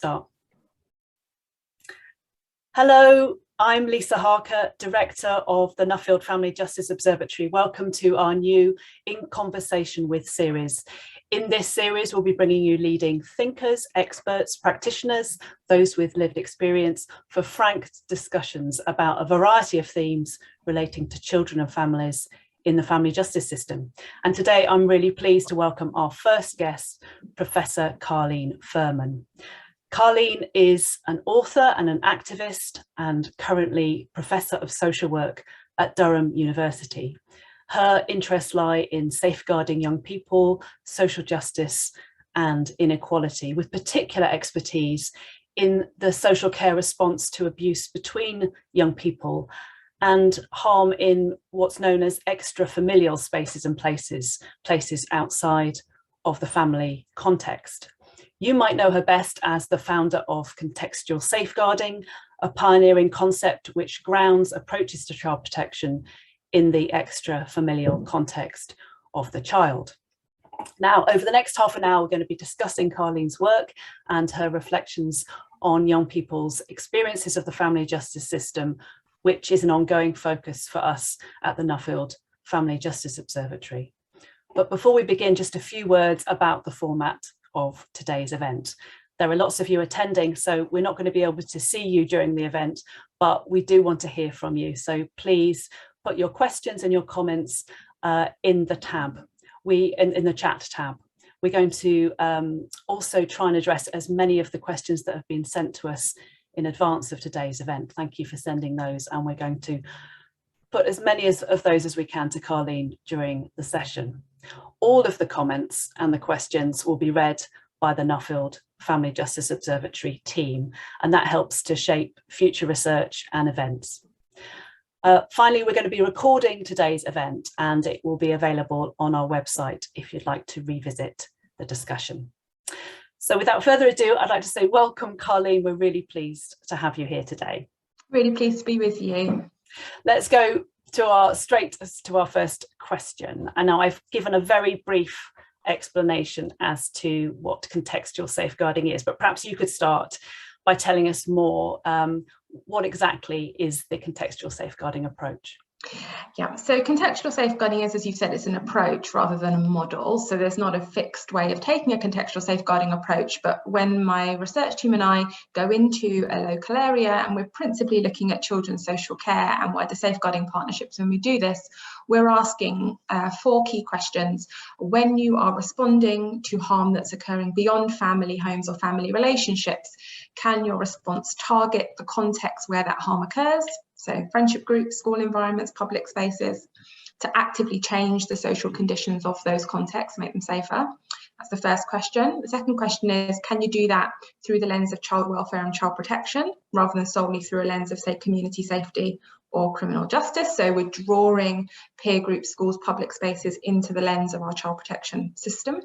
Start. Hello, I'm Lisa Harker, Director of the Nuffield Family Justice Observatory. Welcome to our new In Conversation With series. In this series, we'll be bringing you leading thinkers, experts, practitioners, those with lived experience for frank discussions about a variety of themes relating to children and families in the family justice system. And today I'm really pleased to welcome our first guest, Professor Carlene Firmin. Carlene is an author and an activist and currently Professor of Social Work at Durham University. Her interests lie in safeguarding young people, social justice and inequality, with particular expertise in the social care response to abuse between young people and harm in what's known as extra-familial spaces and places outside of the family context. You might know her best as the founder of Contextual Safeguarding, a pioneering concept which grounds approaches to child protection in the extra-familial context of the child. Now, over the next half an hour, we're going to be discussing Carlene's work and her reflections on young people's experiences of the family justice system, which is an ongoing focus for us at the Nuffield Family Justice Observatory. But before we begin, just a few words about the format of today's event. There are lots of you attending, so we're not going to be able to see you during the event, but we do want to hear from you. So please put your questions and your comments in the tab, in the chat tab. We're going to also try and address as many of the questions that have been sent to us in advance of today's event. Thank you for sending those, and we're going to put as many of those as we can to Carlene during the session. All of the comments and the questions will be read by the Nuffield Family Justice Observatory team, and that helps to shape future research and events. Finally, we're going to be recording today's event, and it will be available on our website if you'd like to revisit the discussion. So without further ado, I'd like to say welcome, Carlene. We're really pleased to have you here today. Really pleased to be with you. Let's go to straight to our first question. And now I've given a very brief explanation as to what contextual safeguarding is, but perhaps you could start by telling us more. What exactly is the contextual safeguarding approach? Yeah, so contextual safeguarding is, as you said, it's an approach rather than a model. So there's not a fixed way of taking a contextual safeguarding approach. But when my research team and I go into a local area and we're principally looking at children's social care and wider safeguarding partnerships, when we do this, we're asking 4 key questions. When you are responding to harm that's occurring beyond family homes or family relationships, can your response target the context where that harm occurs? So friendship groups, school environments, public spaces, to actively change the social conditions of those contexts, make them safer. That's the first question. The second question is, can you do that through the lens of child welfare and child protection, rather than solely through a lens of, say, community safety or criminal justice? So we're drawing peer groups, schools, public spaces into the lens of our child protection system.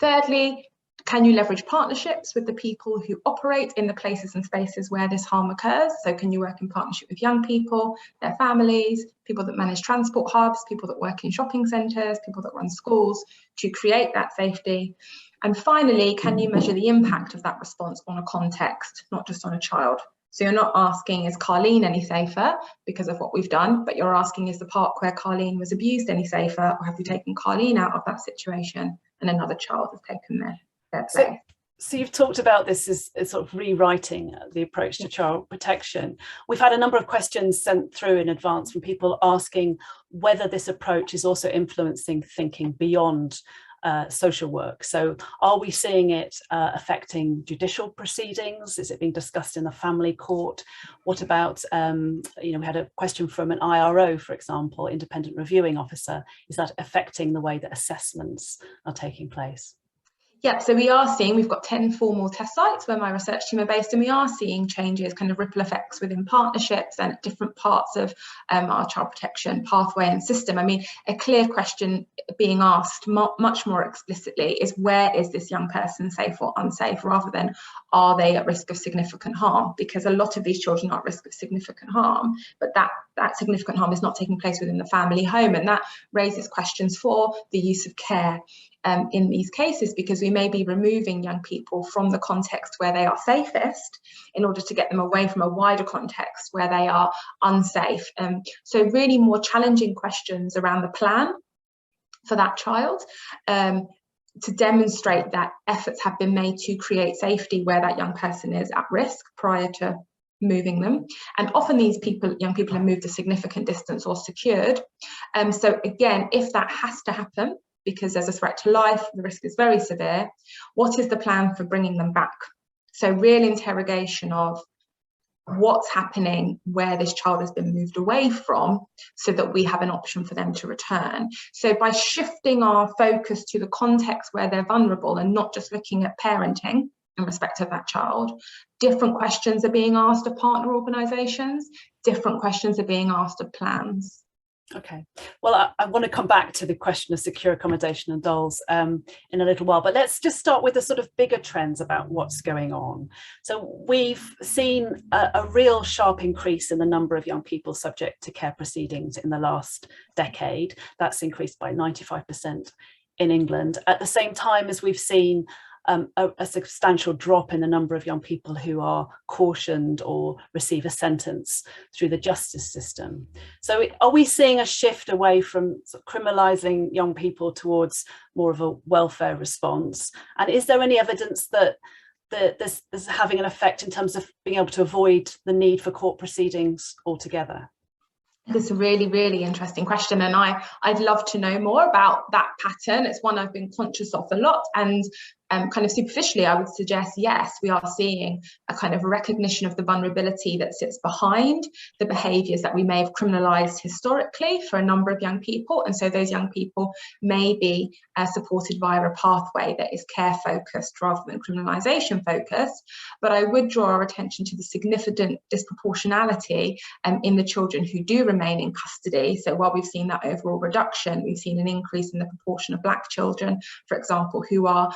Thirdly, can you leverage partnerships with the people who operate in the places and spaces where this harm occurs? So can you work in partnership with young people, their families, people that manage transport hubs, people that work in shopping centres, people that run schools, to create that safety? And finally, can you measure the impact of that response on a context, not just on a child? So you're not asking, is Carlene any safer because of what we've done, but you're asking, is the park where Carlene was abused any safer, or have we taken Carlene out of that situation and another child has taken their place? So you've talked about this as sort of rewriting the approach to child protection. We've had a number of questions sent through in advance from people asking whether this approach is also influencing thinking beyond social work. So are we seeing it affecting judicial proceedings? Is it being discussed in the family court? What about, we had a question from an IRO, for example, independent reviewing officer. Is that affecting the way that assessments are taking place? Yeah, so we are seeing, we've got 10 formal test sites where my research team are based, and we are seeing changes, kind of ripple effects within partnerships and different parts of our child protection pathway and system. I mean, a clear question being asked much more explicitly is, where is this young person safe or unsafe, rather than are they at risk of significant harm? Because a lot of these children are at risk of significant harm, but that significant harm is not taking place within the family home, and that raises questions for the use of care in these cases, because we may be removing young people from the context where they are safest in order to get them away from a wider context where they are unsafe. So really more challenging questions around the plan for that child, to demonstrate that efforts have been made to create safety where that young person is at risk prior to moving them. And often these young people have moved a significant distance or secured. So again, if that has to happen, because there's a threat to life, the risk is very severe, what is the plan for bringing them back? So real interrogation of what's happening where this child has been moved away from, so that we have an option for them to return. So by shifting our focus to the context where they're vulnerable and not just looking at parenting in respect of that child, different questions are being asked of partner organisations, different questions are being asked of plans. Okay, well, I want to come back to the question of secure accommodation and dolls in a little while, but let's just start with the sort of bigger trends about what's going on. So we've seen a real sharp increase in the number of young people subject to care proceedings in the last decade. That's increased by 95% in England, at the same time as we've seen a substantial drop in the number of young people who are cautioned or receive a sentence through the justice system. So are we seeing a shift away from sort of criminalising young people towards more of a welfare response? And is there any evidence that this is having an effect in terms of being able to avoid the need for court proceedings altogether? It's a really, really interesting question, and I'd love to know more about that pattern. It's one I've been conscious of a lot, and kind of superficially, I would suggest, yes, we are seeing a kind of recognition of the vulnerability that sits behind the behaviours that we may have criminalised historically for a number of young people. And so those young people may be supported via a pathway that is care focused rather than criminalisation focused. But I would draw our attention to the significant disproportionality in the children who do remain in custody. So while we've seen that overall reduction, we've seen an increase in the proportion of Black children, for example, who are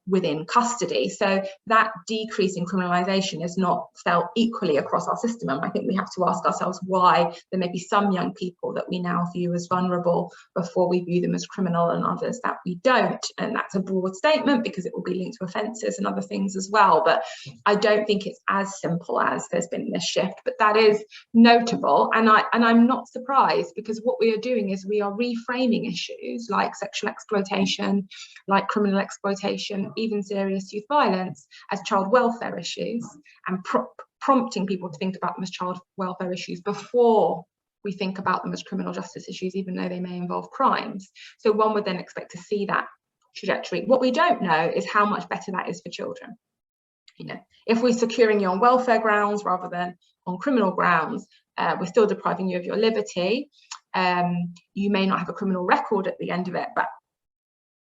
within custody. So that decrease in criminalisation is not felt equally across our system. And I think we have to ask ourselves why there may be some young people that we now view as vulnerable before we view them as criminal, and others that we don't. And that's a broad statement because it will be linked to offences and other things as well. But I don't think it's as simple as there's been this shift, but that is notable. And I'm not surprised, because what we are doing is we are reframing issues like sexual exploitation, like criminal exploitation, even serious youth violence, as child welfare issues, and prompting people to think about them as child welfare issues before we think about them as criminal justice issues, even though they may involve crimes. So one would then expect to see that trajectory. What we don't know is how much better that is for children. You know, if we're securing you on welfare grounds rather than on criminal grounds, we're still depriving you of your liberty. You may not have a criminal record at the end of it, but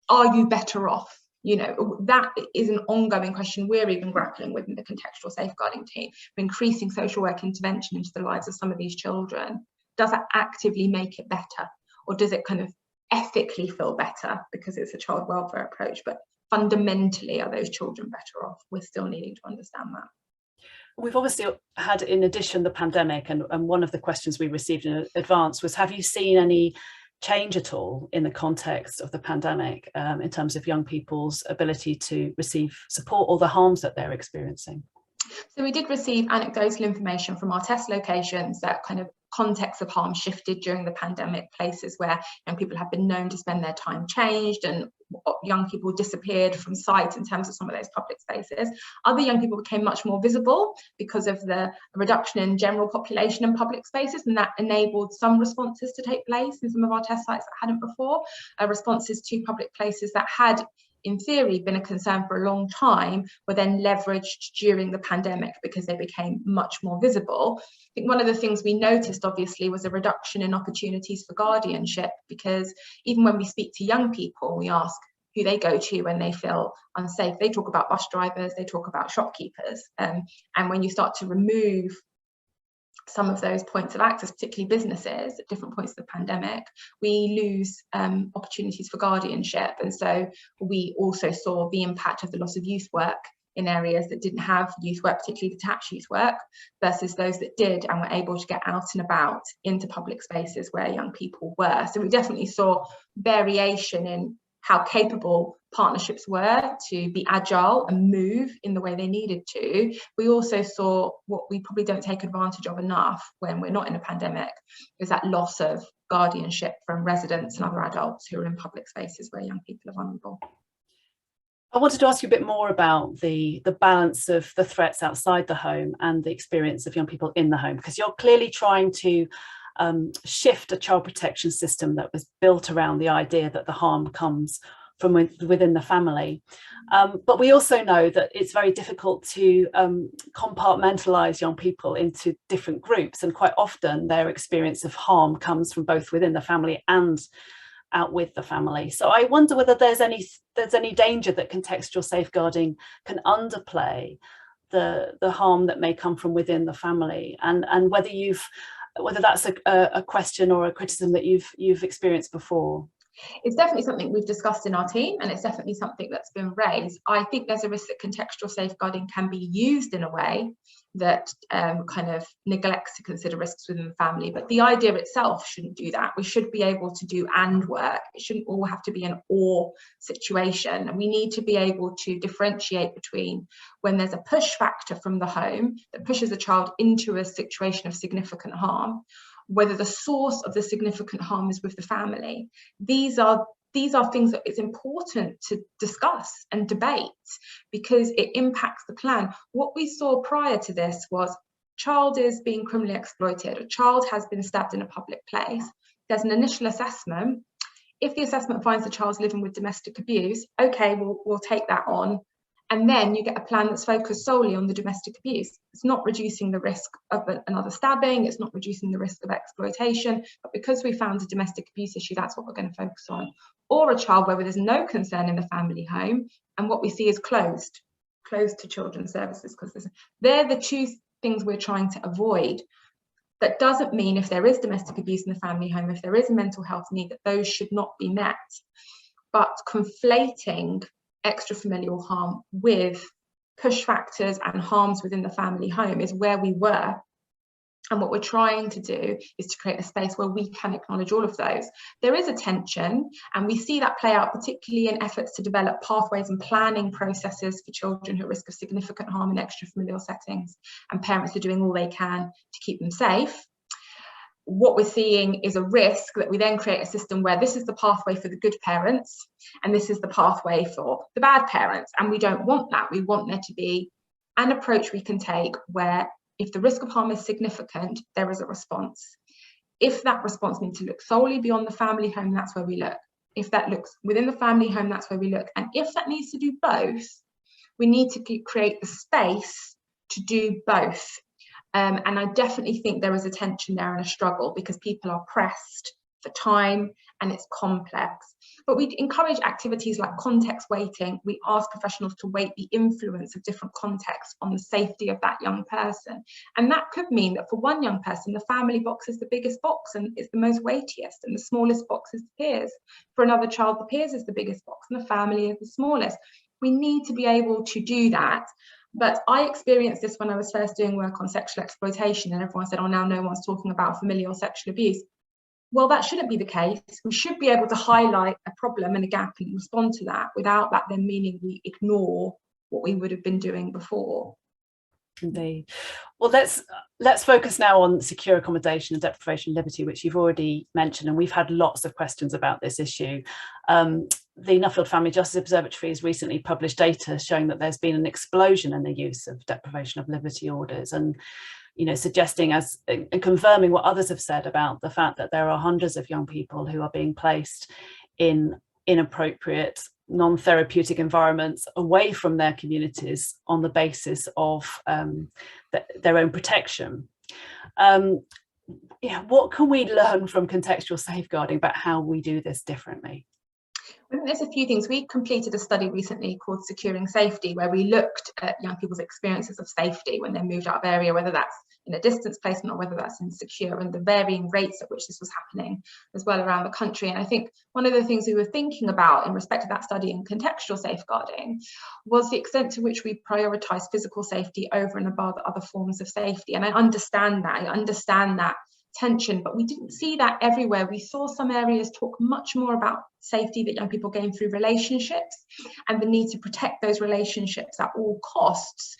are you better off? You know, that is an ongoing question we're even grappling with in the contextual safeguarding team. Increasing social work intervention into the lives of some of these children, does that actively make it better, or does it kind of ethically feel better because it's a child welfare approach? But fundamentally, are those children better off? We're still needing to understand that. We've obviously had, in addition, the pandemic, and one of the questions we received in advance was, have you seen any change at all in the context of the pandemic in terms of young people's ability to receive support or the harms that they're experiencing? So we did receive anecdotal information from our test locations that kind of context of harm shifted during the pandemic. Places where young people have been known to spend their time changed, and young people disappeared from sight in terms of some of those public spaces. Other young people became much more visible because of the reduction in general population in public spaces, and that enabled some responses to take place in some of our test sites that hadn't before. Responses to public places that had, in theory, been a concern for a long time were then leveraged during the pandemic because they became much more visible. I think one of the things we noticed, obviously, was a reduction in opportunities for guardianship, because even when we speak to young people, we ask who they go to when they feel unsafe. They talk about bus drivers, they talk about shopkeepers. And when you start to remove some of those points of access, particularly businesses at different points of the pandemic, we lose opportunities for guardianship. And so we also saw the impact of the loss of youth work in areas that didn't have youth work, particularly detached youth work, versus those that did and were able to get out and about into public spaces where young people were. So we definitely saw variation in how capable partnerships were to be agile and move in the way they needed to, we also saw what we probably don't take advantage of enough when we're not in a pandemic, is that loss of guardianship from residents and other adults who are in public spaces where young people are vulnerable. I wanted to ask you a bit more about the balance of the threats outside the home and the experience of young people in the home, because you're clearly trying to shift a child protection system that was built around the idea that the harm comes from within the family. But we also know that it's very difficult to compartmentalize young people into different groups, and quite often their experience of harm comes from both within the family and out with the family. So I wonder whether there's any danger that contextual safeguarding can underplay the harm that may come from within the family, and whether that's a question or a criticism that you've experienced before. It's definitely something we've discussed in our team, and it's definitely something that's been raised. I think there's a risk that contextual safeguarding can be used in a way that kind of neglects to consider risks within the family, but the idea itself shouldn't do that. We should be able to do and work. It shouldn't all have to be an or situation, and we need to be able to differentiate between when there's a push factor from the home that pushes a child into a situation of significant harm, whether the source of the significant harm is with the family. These are things that it's important to discuss and debate because it impacts the plan. What we saw prior to this was child is being criminally exploited, a child has been stabbed in a public place. There's an initial assessment. If the assessment finds the child's living with domestic abuse, okay, we'll take that on. And then you get a plan that's focused solely on the domestic abuse. It's not reducing the risk of another stabbing, it's not reducing the risk of exploitation, but because we found a domestic abuse issue, that's what we're going to focus on. Or a child where there's no concern in the family home, and what we see is closed to children's services, because they're the two things we're trying to avoid. That doesn't mean if there is domestic abuse in the family home, if there is a mental health need, that those should not be met. But conflating extra-familial harm with push factors and harms within the family home is where we were. And what we're trying to do is to create a space where we can acknowledge all of those. There is a tension, and we see that play out particularly in efforts to develop pathways and planning processes for children who are at risk of significant harm in extra-familial settings, and parents are doing all they can to keep them safe. What we're seeing is a risk that we then create a system where this is the pathway for the good parents and this is the pathway for the bad parents. And we don't want that. We want there to be an approach we can take where if the risk of harm is significant, there is a response. If that response needs to look solely beyond the family home, that's where we look. If that looks within the family home, that's where we look. And if that needs to do both, we need to create the space to do both. And I definitely think there is a tension there and a struggle because people are pressed for time and it's complex. But we encourage activities like context weighting. We ask professionals to weight the influence of different contexts on the safety of that young person. And that could mean that for one young person, the family box is the biggest box and it's the most weightiest, and the smallest box is the peers. For another child, the peers is the biggest box and the family is the smallest. We need to be able to do that. But I experienced this when I was first doing work on sexual exploitation, and everyone said, oh, now no one's talking about familial sexual abuse. Well, that shouldn't be the case. We should be able to highlight a problem and a gap and respond to that without that then meaning we ignore what we would have been doing before. Indeed. Well, let's focus now on secure accommodation and deprivation of liberty, which you've already mentioned, and we've had lots of questions about this issue. The Nuffield Family Justice Observatory has recently published data showing that there's been an explosion in the use of deprivation of liberty orders, and suggesting and confirming what others have said about the fact that there are hundreds of young people who are being placed in inappropriate, non-therapeutic environments away from their communities on the basis of their own protection. What can we learn from contextual safeguarding about how we do this differently? I think there's a few things. We completed a study recently called Securing Safety, where we looked at young people's experiences of safety when they moved out of area, whether that's in a distance placement or whether that's in secure, and the varying rates at which this was happening as well around the country. And I think one of the things we were thinking about in respect to that study in contextual safeguarding was the extent to which we prioritise physical safety over and above other forms of safety. And I understand that tension, but we didn't see that everywhere. We saw some areas talk much more about safety that young people gain through relationships and the need to protect those relationships at all costs,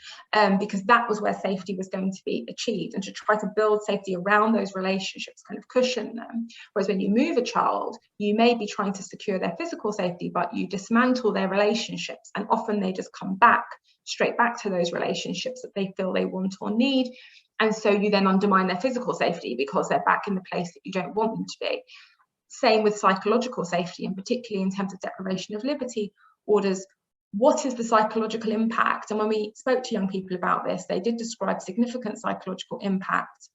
because that was where safety was going to be achieved, and to try to build safety around those relationships, kind of cushion them. Whereas when you move a child, you may be trying to secure their physical safety, but you dismantle their relationships, and often they just come back straight back to those relationships that they feel they want or need. And so you then undermine their physical safety because they're back in the place that you don't want them to be. Same with psychological safety, and particularly in terms of deprivation of liberty orders. What is the psychological impact? And when we spoke to young people about this, they did describe significant psychological impact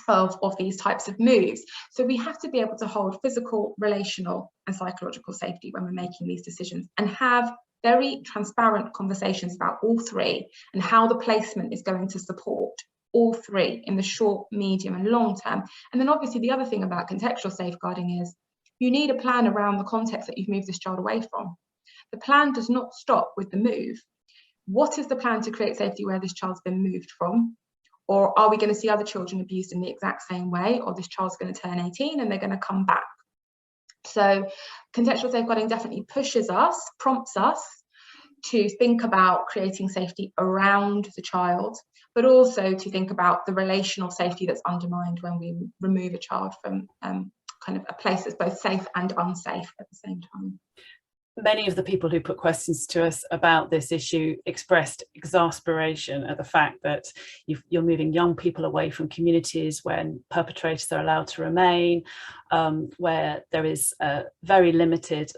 of these types of moves. So we have to be able to hold physical, relational, and psychological safety when we're making these decisions, and have very transparent conversations about all three, and how the placement is going to support all three in the short, medium, and long term. And then obviously the other thing about contextual safeguarding is you need a plan around the context that you've moved this child away from. The plan does not stop with the move. What is the plan to create safety where this child's been moved from? Or are we going to see other children abused in the exact same way? Or this child's going to turn 18 and they're going to come back? So contextual safeguarding definitely pushes us, prompts us to think about creating safety around the child, but also to think about the relational safety that's undermined when we remove a child from kind of a place that's both safe and unsafe at the same time. Many of the people who put questions to us about this issue expressed exasperation at the fact that you're moving young people away from communities when perpetrators are allowed to remain, where there is very limited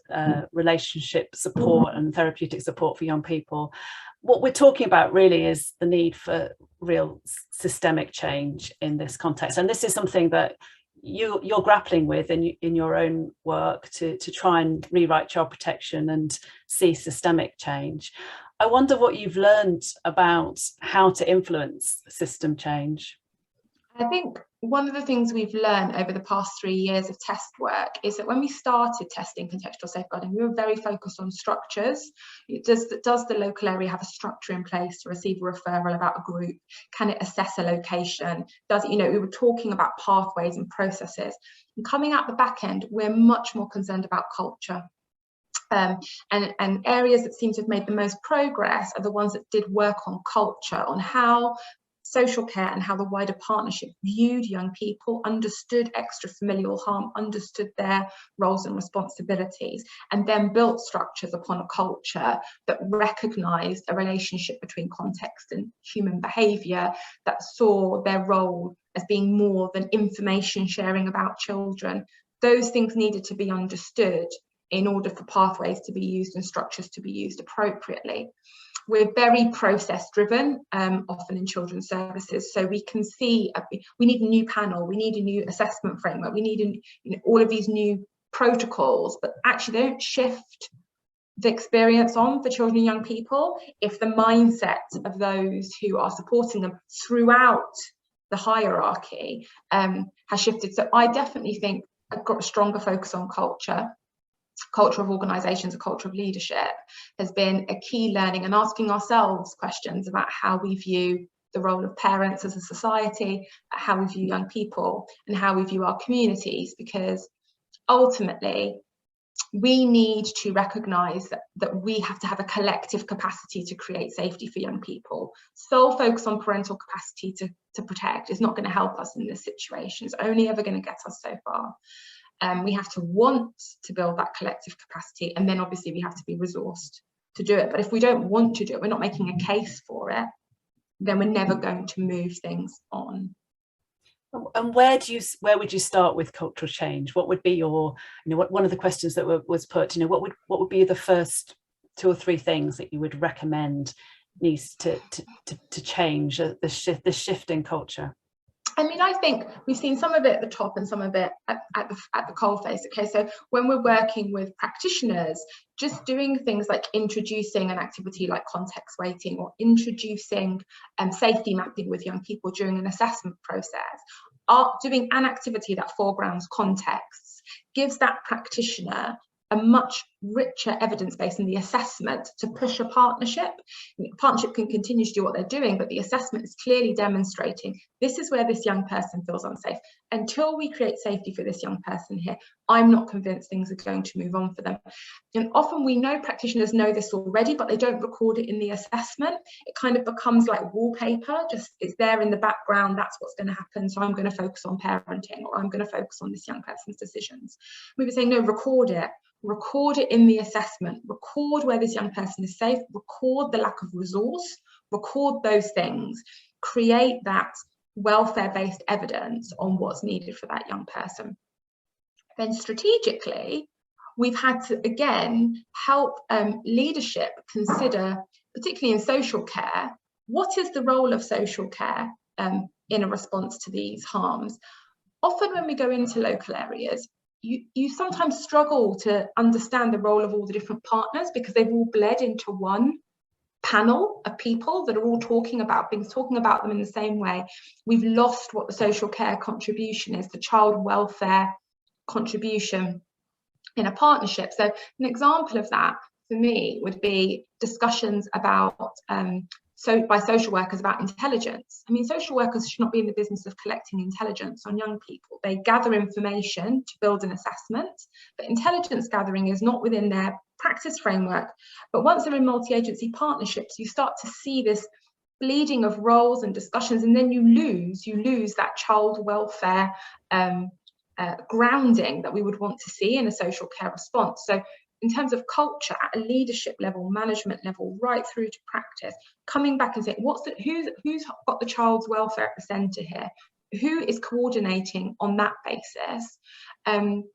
relationship support and therapeutic support for young people. What we're talking about really is the need for real systemic change in this context. And this is something that you're grappling with in your own work to try and rewrite child protection and see systemic change. I wonder what you've learned about how to influence system change. I think one of the things we've learned over the past 3 years of test work is that when we started testing contextual safeguarding, we were very focused on structures. Does the local area have a structure in place to receive a referral about a group? Can it assess a location? We were talking about pathways and processes. And coming out the back end, we're much more concerned about culture. And areas that seem to have made the most progress are the ones that did work on culture, on how social care and how the wider partnership viewed young people, understood extra-familial harm, understood their roles and responsibilities, and then built structures upon a culture that recognised a relationship between context and human behaviour, that saw their role as being more than information sharing about children. Those things needed to be understood in order for pathways to be used and structures to be used appropriately. We're very process driven, often in children's services. So we can see we need a new panel, we need a new assessment framework, we need all of these new protocols, but actually they don't shift the experience on for children and young people if the mindset of those who are supporting them throughout the hierarchy has shifted. So I definitely think I've got a stronger focus on culture of organisations, a culture of leadership has been a key learning, and asking ourselves questions about how we view the role of parents as a society, how we view young people, and how we view our communities, because ultimately we need to recognise that we have to have a collective capacity to create safety for young people. Sole focus on parental capacity to protect is not going to help us in this situation. It's only ever going to get us so far. We have to want to build that collective capacity, and then obviously we have to be resourced to do it. But if we don't want to do it, we're not making a case for it, then we're never going to move things on. And where would you start with cultural change? What would be your, one of the questions that was put, what would be the first 2 or 3 things that you would recommend needs to change the shift in culture? I mean, I think we've seen some of it at the top and some of it at the coalface. Okay, so when we're working with practitioners, just doing things like introducing an activity like context weighting, or introducing safety mapping with young people during an assessment process, doing an activity that foregrounds contexts, gives that practitioner a much richer evidence base in the assessment to push a partnership. A partnership can continue to do what they're doing, but the assessment is clearly demonstrating this is where this young person feels unsafe. Until we create safety for this young person here, I'm not convinced things are going to move on for them. And often we know practitioners know this already, but they don't record it in the assessment. It kind of becomes like wallpaper, just it's there in the background, that's what's going to happen, so I'm going to focus on parenting, or I'm going to focus on this young person's decisions. We would say, no, record it in the assessment, record where this young person is safe, record the lack of resource, record those things, create that welfare-based evidence on what's needed for that young person. Then strategically, we've had to, again, help leadership consider, particularly in social care, what is the role of social care in a response to these harms? Often when we go into local areas, you sometimes struggle to understand the role of all the different partners because they've all bled into one panel of people that are all talking about things, talking about them in the same way. We've lost what the social care contribution is, the child welfare contribution in a partnership. So an example of that for me would be discussions about by social workers about intelligence. I mean, social workers should not be in the business of collecting intelligence on young people. They gather information to build an assessment, but intelligence gathering is not within their practice framework. But once they're in multi-agency partnerships, you start to see this bleeding of roles and discussions, and then you lose that child welfare grounding that we would want to see in a social care response. So in terms of culture at a leadership level, management level, right through to practice, coming back and saying, who's got the child's welfare at the centre here? Who is coordinating on that basis? And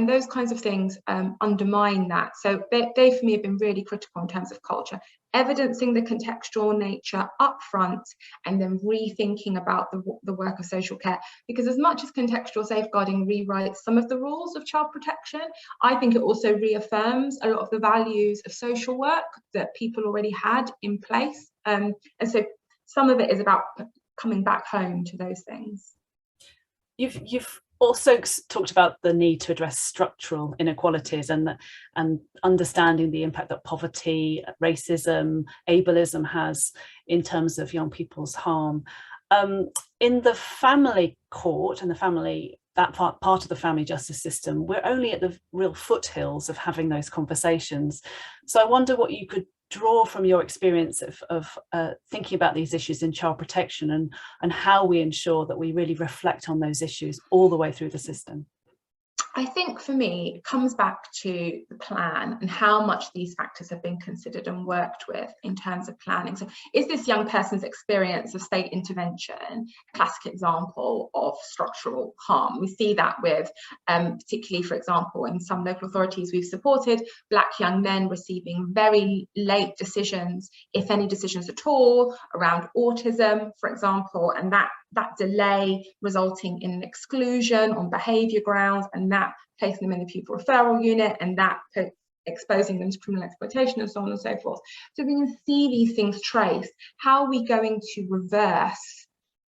those kinds of things undermine that. So they for me have been really critical in terms of culture, evidencing the contextual nature up front and then rethinking about the work of social care. Because as much as contextual safeguarding rewrites some of the rules of child protection, I think it also reaffirms a lot of the values of social work that people already had in place. And so some of it is about coming back home to those things. You've also talked about the need to address structural inequalities and understanding the impact that poverty, racism, ableism has in terms of young people's harm. In the family court and that part of the family justice system, we're only at the real foothills of having those conversations. So I wonder what you could draw from your experience of thinking about these issues in child protection and how we ensure that we really reflect on those issues all the way through the system. I think for me, it comes back to the plan and how much these factors have been considered and worked with in terms of planning. So is this young person's experience of state intervention a classic example of structural harm? We see that with, particularly, for example, in some local authorities we've supported, Black young men receiving very late decisions, if any decisions at all, around autism, for example, and that delay resulting in an exclusion on behaviour grounds, and that placing them in the pupil referral unit, and that exposing them to criminal exploitation and so on and so forth. So we can see these things traced. How are we going to reverse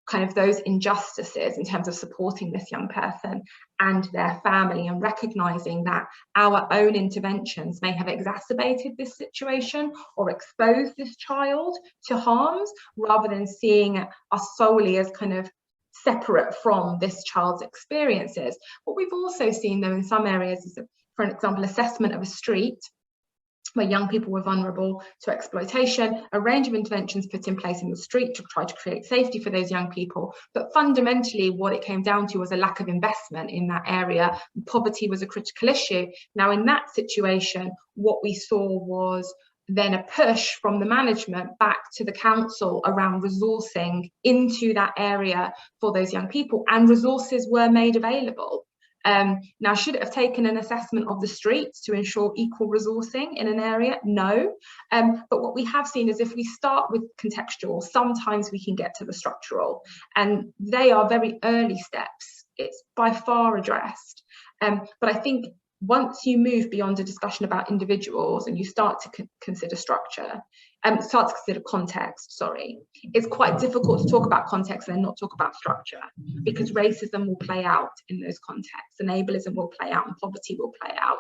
kind of those injustices in terms of supporting this young person and their family, and recognising that our own interventions may have exacerbated this situation or exposed this child to harms, rather than seeing us solely as kind of separate from this child's experiences. What we've also seen, though, in some areas is, for example, assessment of a street where young people were vulnerable to exploitation, a range of interventions put in place in the street to try to create safety for those young people. But fundamentally, what it came down to was a lack of investment in that area. Poverty was a critical issue. Now, in that situation, what we saw was then a push from the management back to the council around resourcing into that area for those young people, and resources were made available. Now, should it have taken an assessment of the streets to ensure equal resourcing in an area? No. But what we have seen is if we start with contextual, sometimes we can get to the structural, and they are very early steps. It's by far addressed. But I think once you move beyond a discussion about individuals and you start to consider structure, start to consider context, it's quite difficult to talk about context and not talk about structure, because racism will play out in those contexts, and ableism will play out, and poverty will play out.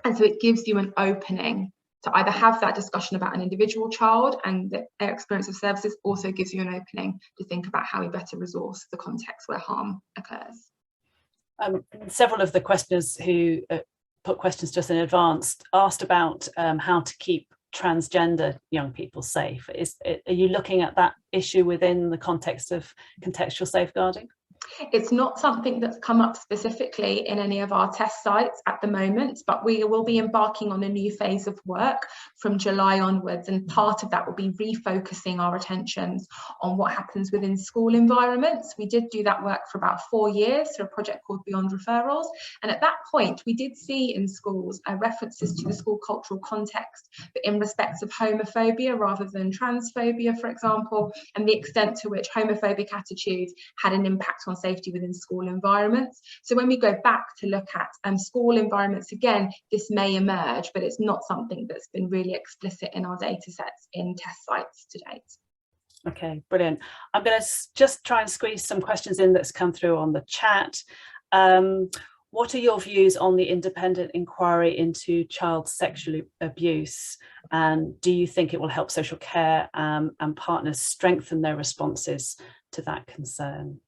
And so it gives you an opening to either have that discussion about an individual child, and the experience of services also gives you an opening to think about how we better resource the context where harm occurs. Several of the questioners who put questions just in advance asked about how to keep transgender young people safe. Are you looking at that issue within the context of contextual safeguarding? It's not something that's come up specifically in any of our test sites at the moment, but we will be embarking on a new phase of work from July onwards, and part of that will be refocusing our attentions on what happens within school environments. We did do that work for about 4 years through a project called Beyond Referrals, and at that point we did see in schools references to the school cultural context, but in respect of homophobia rather than transphobia, for example, and the extent to which homophobic attitudes had an impact on safety within school environments. So when we go back to look at school environments again, this may emerge, but it's not something that's been really explicit in our data sets in test sites to date. Okay, brilliant. I'm going to just try and squeeze some questions in that's come through on the chat. What are your views on the independent inquiry into child sexual abuse? And do you think it will help social care and partners strengthen their responses to that concern?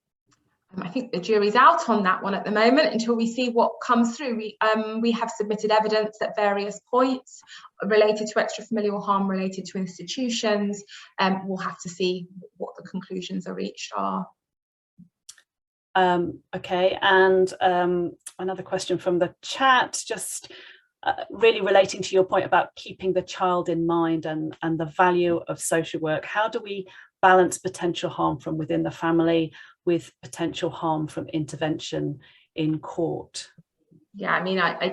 I think the jury's out on that one at the moment until we see what comes through. We have submitted evidence at various points related to extra-familial harm related to institutions. We'll have to see what the conclusions are reached are. Okay, and another question from the chat, just really relating to your point about keeping the child in mind and the value of social work. How do we balance potential harm from within the family with potential harm from intervention in court? Yeah, I mean, I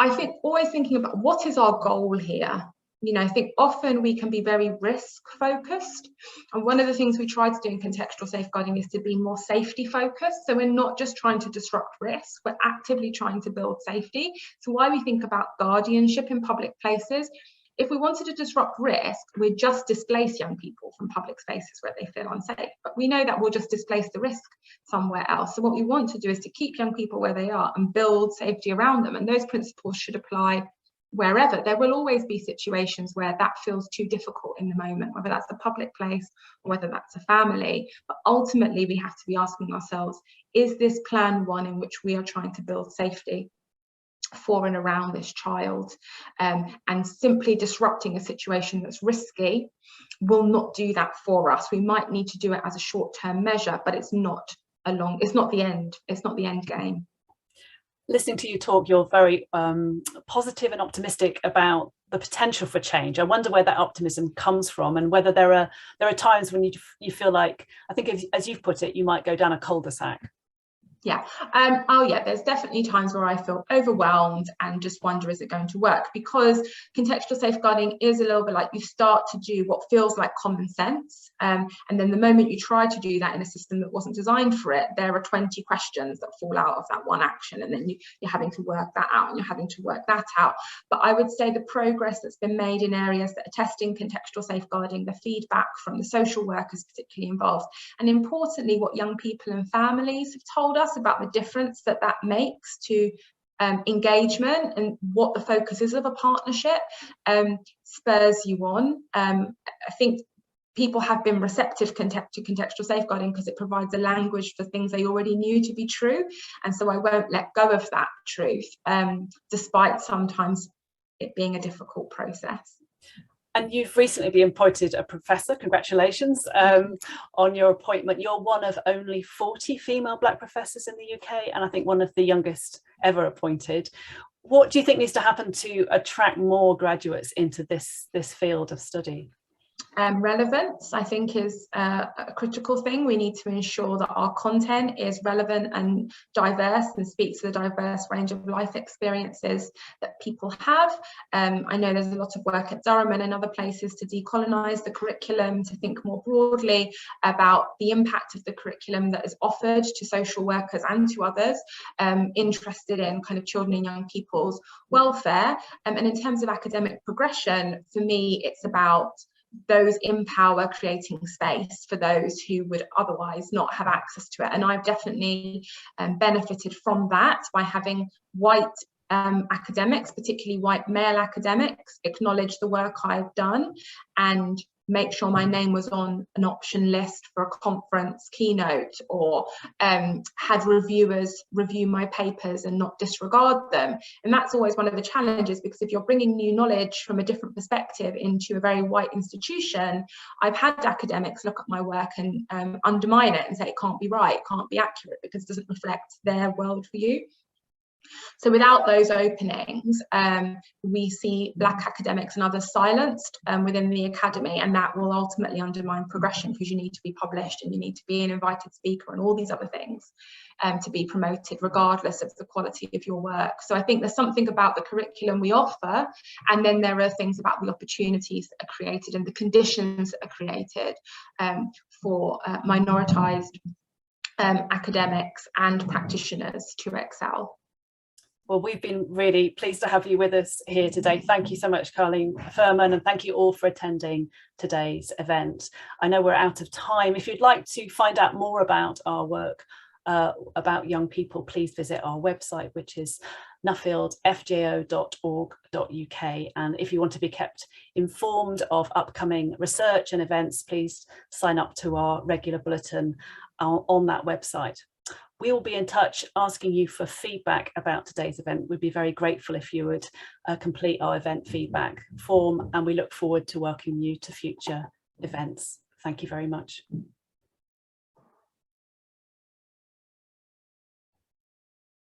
think always thinking about what is our goal here. You know, I think often we can be very risk focused, and one of the things we try to do in contextual safeguarding is to be more safety focused. So we're not just trying to disrupt risk, we're actively trying to build safety. So why we think about guardianship in public places, if we wanted to disrupt risk, we'd just displace young people from public spaces where they feel unsafe. But we know that we'll just displace the risk somewhere else. So what we want to do is to keep young people where they are and build safety around them. And those principles should apply wherever. There will always be situations where that feels too difficult in the moment, whether that's a public place or whether that's a family. But ultimately, we have to be asking ourselves, is this plan one in which we are trying to build safety for and around this child? And simply disrupting a situation that's risky will not do that for us. We might need to do it as a short-term measure, but it's not the end game. Listening to you talk, you're very positive and optimistic about the potential for change. I wonder where that optimism comes from, and whether there are times when you feel like, I think as you've put it, you might go down a cul-de-sac. Yeah. There's definitely times where I feel overwhelmed and just wonder, is it going to work? Because contextual safeguarding is a little bit like you start to do what feels like common sense. And then the moment you try to do that in a system that wasn't designed for it, there are 20 questions that fall out of that one action. And then you're having to work that out and you're having to work that out. But I would say the progress that's been made in areas that are testing contextual safeguarding, the feedback from the social workers particularly involved, and importantly, what young people and families have told us about the difference that makes to engagement and what the focus is of a partnership, spurs you on. I think people have been receptive to contextual safeguarding because it provides a language for things they already knew to be true, and so I won't let go of that truth, despite sometimes it being a difficult process. And you've recently been appointed a professor. Congratulations on your appointment. You're one of only 40 female Black professors in the UK, and I think one of the youngest ever appointed. What do you think needs to happen to attract more graduates into this field of study? Relevance, I think, is a critical thing. We need to ensure that our content is relevant and diverse and speaks to the diverse range of life experiences that people have. I know there's a lot of work at Durham and in other places to decolonise the curriculum, to think more broadly about the impact of the curriculum that is offered to social workers and to others interested in kind of children and young people's welfare. And in terms of academic progression, for me, it's about those in power creating space for those who would otherwise not have access to it. And I've definitely benefited from that by having white academics, particularly white male academics, acknowledge the work I've done and make sure my name was on an option list for a conference keynote, or had reviewers review my papers and not disregard them. And that's always one of the challenges, because if you're bringing new knowledge from a different perspective into a very white institution, I've had academics look at my work and undermine it and say it can't be right, it can't be accurate, because it doesn't reflect their worldview. So without those openings, we see Black academics and others silenced within the academy, and that will ultimately undermine progression, because you need to be published and you need to be an invited speaker and all these other things to be promoted, regardless of the quality of your work. So I think there's something about the curriculum we offer, and then there are things about the opportunities that are created and the conditions that are created for minoritized academics and practitioners to excel. Well, we've been really pleased to have you with us here today. Thank you so much, Carlene Firmin, and thank you all for attending today's event. I know we're out of time. If you'd like to find out more about our work, about young people, please visit our website, which is nuffieldfjo.org.uk. And if you want to be kept informed of upcoming research and events, please sign up to our regular bulletin on that website. We will be in touch asking you for feedback about today's event. We'd be very grateful if you would complete our event feedback form, and we look forward to welcoming you to future events. Thank you very much.